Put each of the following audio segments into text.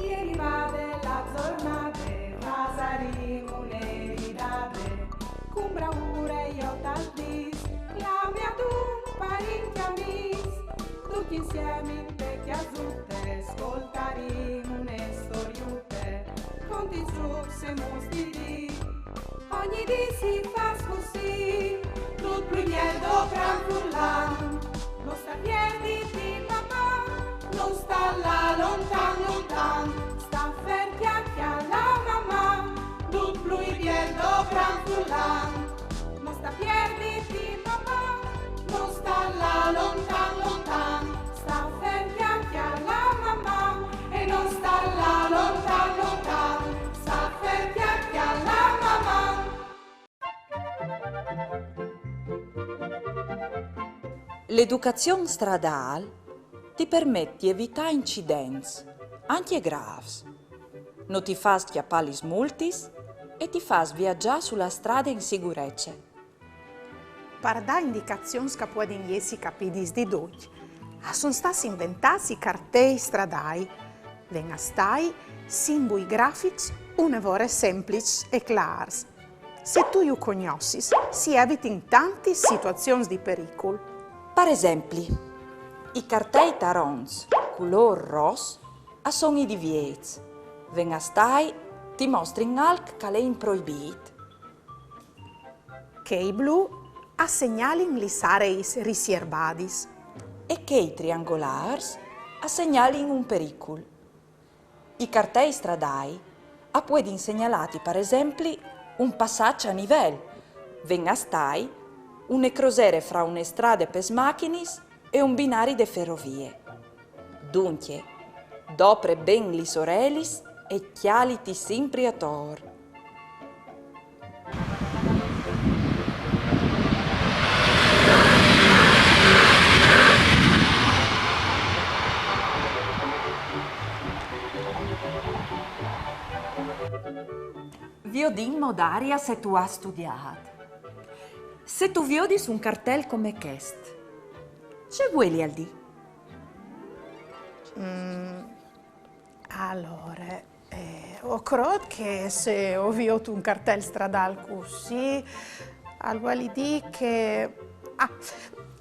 Ieri vade la giornata, pasaremo un'eridade, con bravura io t'aldis, la mia tu parenti amis, tutti insieme in vecchia zutte, ascoltaremo une storiute, conti trucs e mostri, ogni dì si fa così, tutto più do gran furlan, non sta piedi di mamma, non sta là lontan lontan, sta ferti anche alla mamma, tutto più do gran furlan, non sta piedi di mamma, non sta là lontan lontan, sta ferti anche alla mamma, e non sta là lontan lontan, sta ferti anche alla mamma. L'educazione stradale ti permette di evitare incidenti, anche gravi. Non ti fa schiappare gli multis e ti fa viaggiare sulla strada in sicurezza. Per dare indicazioni che possono essere capite di tutti, sono stati inventati i cartelli stradali, vengono stati simboli grafici un'evore semplici e chiari. Se tu li conosci, si evitano tante situazioni di pericolo. Per esempio, i cartelli tarons, color rosso, sono i divieti. Vengono stati ti mostrano anche che è proibito. Che i blu segnalano le aree riservate. E che i triangolari segnalano un pericolo. I cartelli stradali possono segnalare, per esempio, un passaggio a livello. Vengono stati une crosiere fra une strade per macchine e un binario di ferrovie. Dunque, dopre ben li sorelis e chialiti sempre a tor. Vi ho detto Daria se tu hai studiato. Se tu vedi un cartello come questo, che vuoi al di? Allora, credo che se ho visto un cartello stradale così, vuol dire che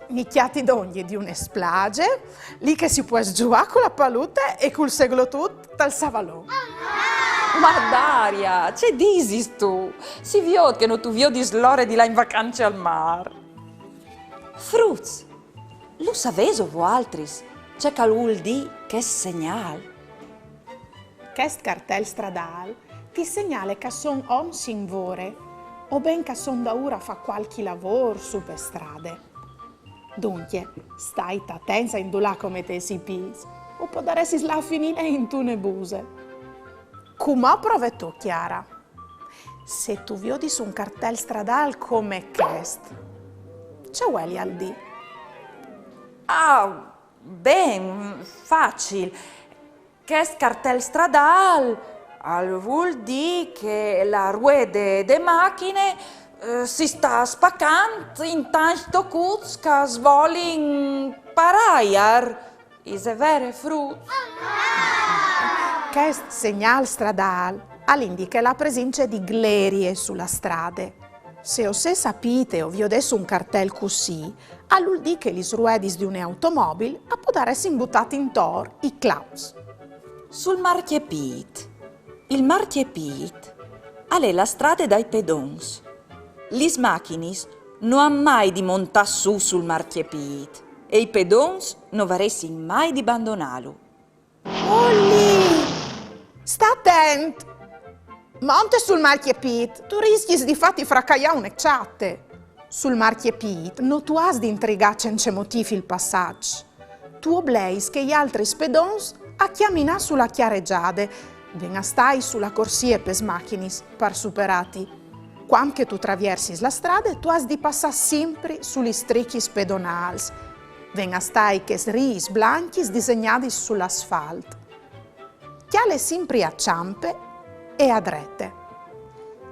mi chiati d'ogni di un'esplage, lì che si può giocare con la paluta e col seglo tutto dal savalò. Ma Daria, che dici tu? Si vede che non tu vedi l'ore di là in vacanze al mare. Fruz, lo sapevo voi altri? C'è che vuol dire che segnale. Questo cartello stradale ti segnala che sono on sin vore o ben che sono da ora fa qualche lavoro su per strade. Dunque, stai attenta a indulare come te si pis, o può dare si la finire in tu ne buse. Come prove tu, Chiara? Se tu vedi su un cartello stradale come questo, c'è vuoi al di? Ben, facile. Questo cartello stradale vuol dire che la ruede delle macchine si sta spaccando in tanto che svolin paraiar. È vero, Fruz? Questo segnale stradale indica la presenza di glerie sulla strada. Se sapete o vi ho adesso un cartello così, vuol dire che le ruote di un'automobile possono essere buttate in tor i claus. Sul marchiepit. Il marchiepit è la strada dai pedons. Le macchine non hanno mai di montare su sul marchiepit e i pedons non varessero mai di abbandonarlo. Olli! Sta attento! Monte sul marchiepit, tu rischi di farti fracagliare un'ecciate. Sul marchiepit non tu hai di intrigare senza motivi il passaggio. Tu obblighi che gli altri spedons a camminare sulla chiareggiade, venga stai sulla corsia per macchine per superati. Quando tu traversi la strada, tu hai di passare sempre sugli stricchi pedonali. Venga stai che ris blanchi disegnati sull'asfalto. Chiale sempre a ciampe e a drette.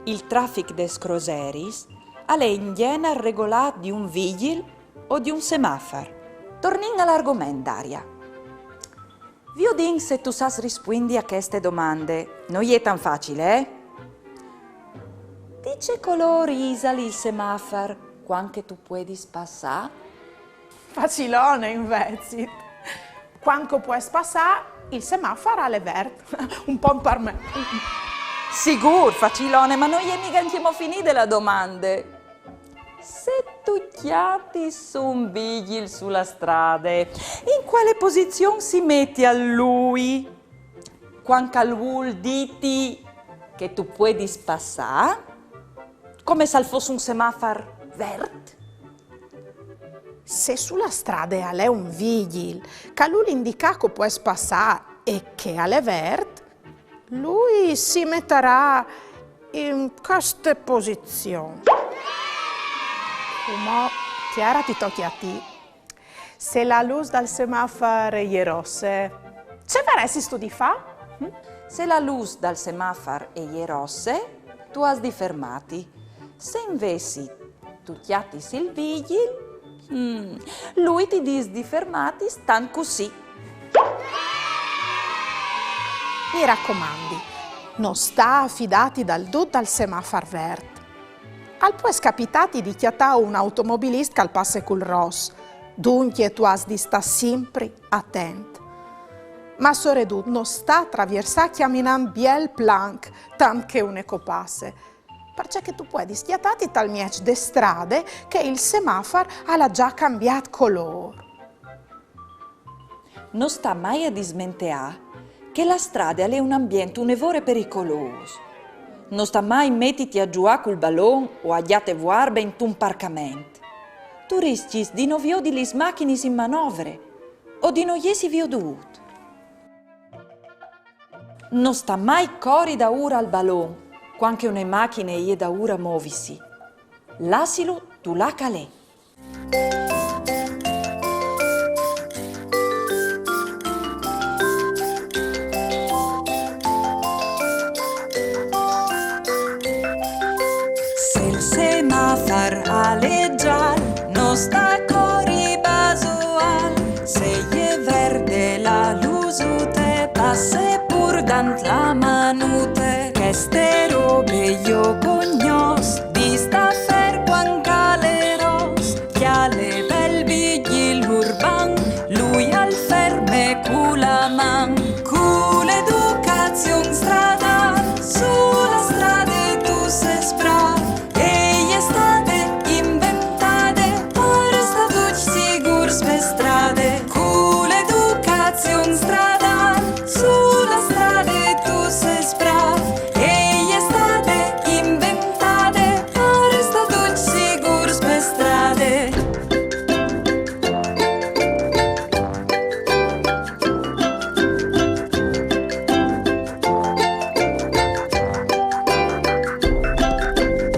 Il traffico des croseris è in genere regolato di un vigil o di un semaforo. Torniamo all'argomento, Daria. Viodin se tu sas rispondi a queste domande. Non è tan facile, eh? Di che colore isali il semaforo quando tu puoi passare? Facilone invece. Quando puoi passare, il semaforo alle verde. Un po' per me. Sicuro, facilone, ma non è mica abbiamo finito le domande. Se tu chiatti su un vigil sulla strada, in quale posizione si mette a lui? Quando vuol diti che tu puoi passare? Come se fosse un semaforo verde? Se sulla strada è un vigil, che lui indica che puoi passare e che è verde, lui si metterà in queste posizioni. Ma Chiara, ti tocchi a te. Se la luce dal semaforo è rossa, ce faresti tu di fa? Se la luce dal semaforo è rossa, tu has di fermati. Se invece tu chiatti il vigil, lui ti dice di fermati stan così. Mi raccomandi, non sta affidati dal tutto al semaforo verde. Al può capitati di chiattare un automobilista che passa col rosso, dunque tu has di sta sempre attento. Ma soprattutto non sta attraversare camminando biel plank, tanto che un ecopasse, perché tu puoi schiattare tal miec de strade che il semaforo ha già cambiato colore. Non sta mai a dismenteare che la strada è un ambiente un'evore pericoloso. Non sta mai mettiti a giocare col ballon o a giate vuarbe in un parcamento. Tu rischi di non viodi le macchine in manovre o di non iesi vioduto. Non sta mai cori da ora al ballon, quando una macchina è da ora muovisi. Lasilo tu la calè. Se il semaforo aleggia, non sta cori basual. Se è verde la luce te passa pur dant la manute. Che ste robe io cognos, di sta fer quancaleros. Chi ha le bel vigil urban, lui al ferme cula man. Cu l'educazione stradale, sulla strada tu se spra. E è state inventate, ora sta tutti sigur per strade. Cu l'educazione stradale, sulla strada tu se spra. E è state inventate, ora sta tutti sigur per strade.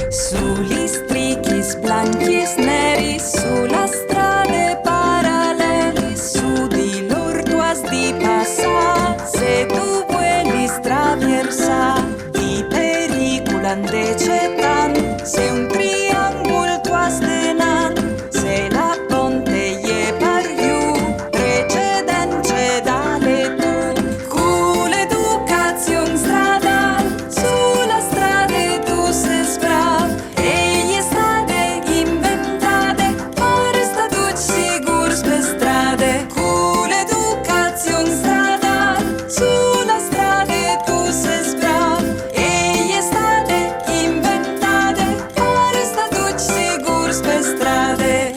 Sugli strichi bianchi e neri, sulla strade paralleli, su di loro tu has di passare. Se tu vuoi straversare, di pericolante c'è tanto. Se un triangolo tu has tenan, se la ponte è per più, precedente dalle tu. Cu l'educazione stradale, sulla strada tu se spra. E è state inventate, ora sta tutti sicuri per strade. Cu l'educazione stradale, sulla strada tu se spra. E è state inventate, ora sta tutti sicuri per strade.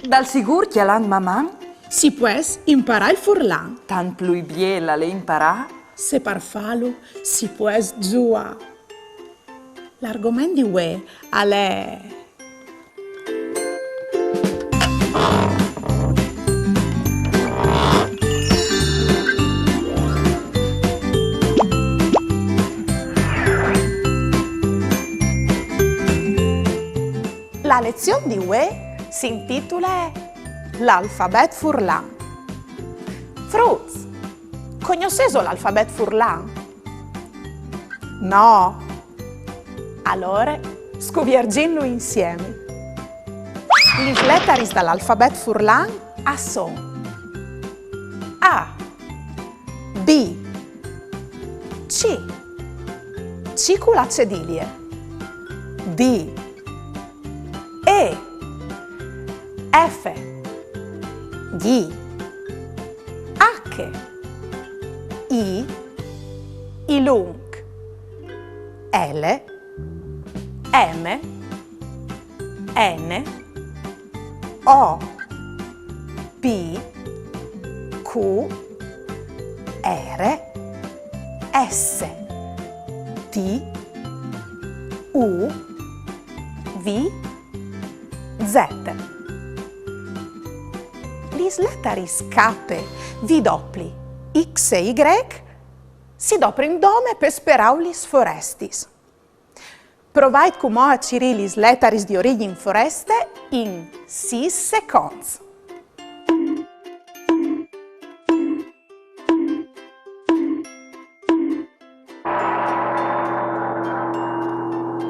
Dal sicuro che l'han mamma, Si può imparare il furlan, tan più biela le imparà. se per farlo si può giù. L'argomento di UE è la lezione di UE si intitola l'alfabet furlan. Fruz, conosceso l'alfabet furlan? No. Allora, scovierginlo insieme. Les letters dall'alfabet furlan sono A, B, C con la cedilie, D, E, F, G, H, I lung, L, M, N, O, P, Q, R, S, T, U, V, Z. Les letters K, V doppli, X e Y si doprin dome per speraulis forestis. Provait come a ciri les letters di origine foreste in 6 secondi.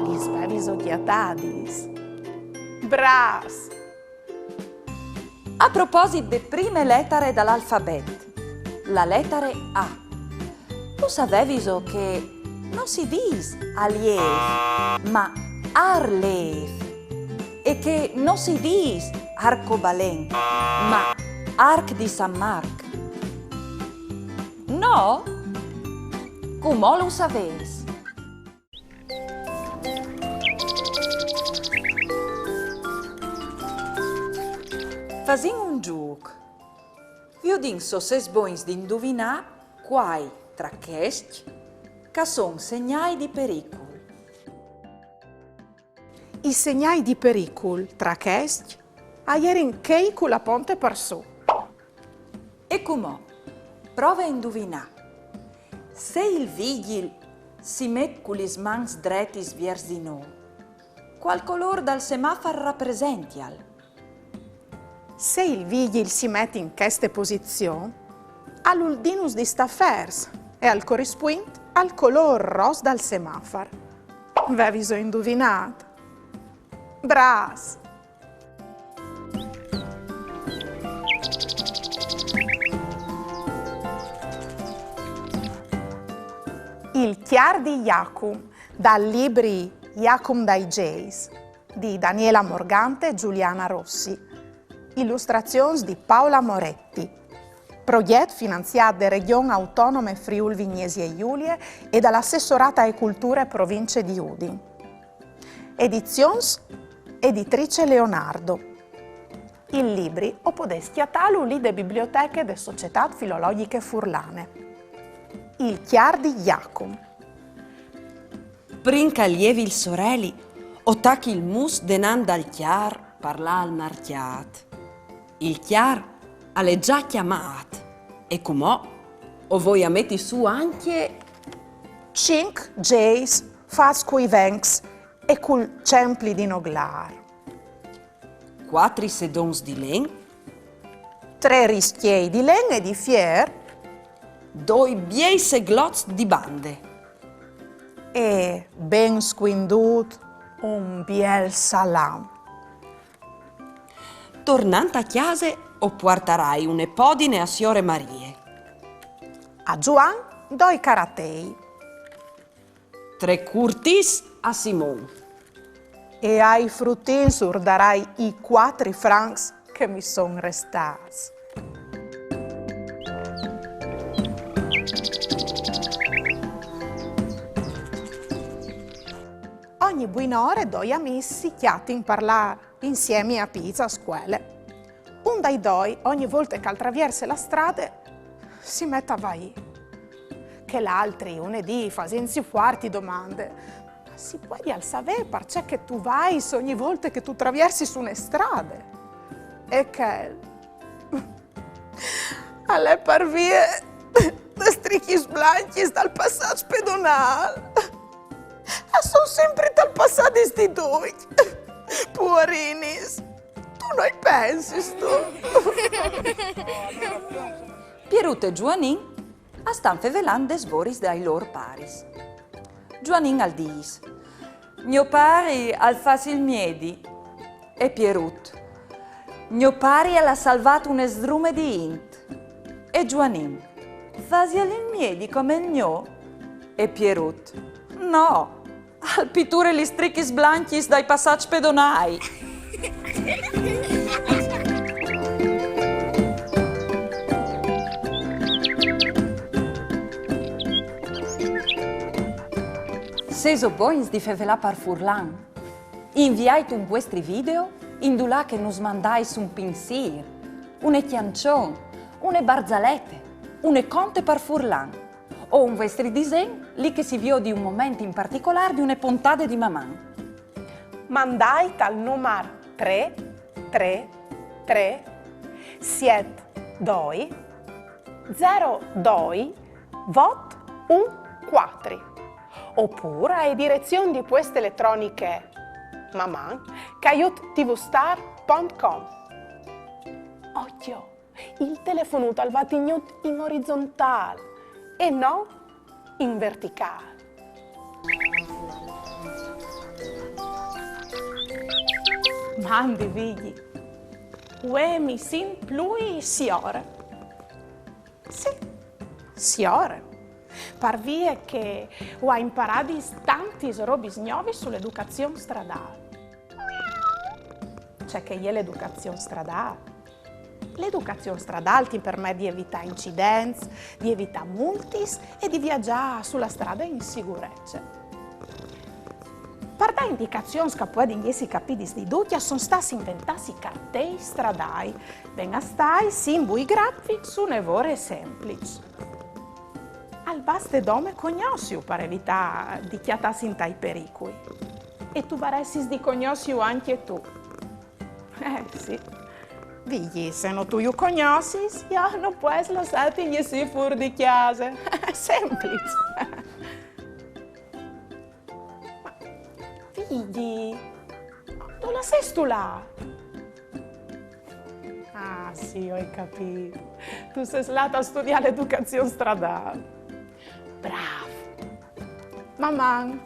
Lis bevis odiatadis. Bras! A proposito de prime lettere dall'alfabet, la lettera A. Tu sapeviso che non si dice alief, ma arlef, e che non si dice arcobaleno, ma arc di San Marc. No? Come lo sapevi? Fasin un gioco. Io din so ses boins di indovinare quai tra questi che sono segnali di pericolo. I segnali di pericolo tra questi eran chei con la ponte per su. E come? Prova a indovinare. Se il vigil si mette con le mani dretti verso di noi, qual colore dal semaforo rappresenti al? Se il vigil si mette in queste posizioni, all'uldinus di staffers e al corrispondente al color rosso dal semaforo. Aveviso indovinato. Bras! Il chiar di Iacum, dal libri Iacum dai Geis, di Daniela Morgante e Giuliana Rossi. Illustrazioni di Paola Moretti. Progetto finanziato da Regione Autonome Friuli Vignesi e Giulie e dall'Assessorata ai Culture Province di Udine. Edizions Editrice Leonardo. Il libri o podesti atalu lì de biblioteche de Società Filologiche Furlane. Il chiar di Iacum. Princa lievi il sorelli, o tacchi il mus denan dal chiar parla al marchiat. Il chiar alle già chiamat, e com'ò, o voi a metti su anche 5 Jays fas cui venks e cul cempli di noglar. 4 sedons di len, 3 rischiei di len e di fier 2 biei seglots di bande. e ben squindut un biel salam. Tornante a chiase o portarai un'epodine a Siore Marie. A Giuan 2 caratei 3 curtis a Simon. e ai frutin surdarai i 4 francs che mi son restati. Ogni buon'ore 2 amici chiatti in parlare insieme a pizza a scuole. Un dai 2, ogni volta che attraversa la strada, si mette a vai. Che l'altri, unedì, facensi fuarti domande. Ma si può al sapere perché che tu vai ogni volta che tu attraversi su una strada? E che... alle parvie da strichi sblanchi dal passaggio pedonale. Sono sempre dal passaggio sti due. Puorinis. Tu Tu non pensi, tu? Pierut e Giuanin stan fevelant des voris dai lor paris. Giuanin al dis: mio pari al fas il miedi. E Pierut: mio pari ha salvato un esdrume di int. E Giuanin: fasi il miedi come il mio? E Pierut: no, al pitture li strichis blanchis dai passaggi pedonai. Seso boins di fevelà par furlan. Inviait un vostri video, indulà che nus mandais un pinsir, une chiancion, une barzalette, une conte par furlan, o un vostri disegno lì che si vio di un momento in particolare di une puntate di maman. Mandai al numero 333 72 02 vot 14 oppure a direzione di poste elettroniche maman@tvstar.com. Occhio, il telefono al vatignut in orizzontale e non in verticale. Mandi vigli, uemi sin plui siore. Sì, siore. Par vie che ho imparato tanti robis nuovi sull'educazione stradale. C'è che è l'educazione stradale. L'educazione stradale ti permette di evitare incidenti, di evitare multis e di viaggiare sulla strada in sicurezza. Per dare indicazioni che possono essere capite di tutti, sono stati inventati cartelli stradali, ben astai, simboli grafici su nevore semplici. Al baste dome cognosciu per evitare di chiatarsi in tai pericoli. E tu varessi di cognosciu anche tu. Sì. Vigli, se non tu conosci, io non puoi lasciarti si fuori di casa. Semplice. Ma, vigli, dove sei tu là? Ah, sì, ho capito. Tu sei stata a studiare l'educazione stradale. Bravo. Mamma.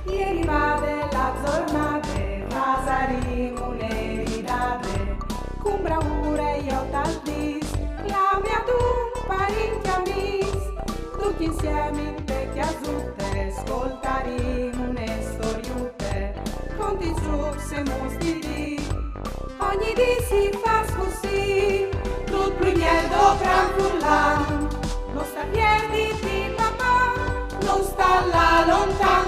Ieri va della giornata, pasaremo le ridate, con bravura io t'aldis, la mia tu parenti amis, tutti insieme in vecchia zutte, ascoltaremo une storiute, conti su se mostri, ogni dì si fa così, tutto primiedo gran furlan, non sta piedi di papà, non sta là lontano.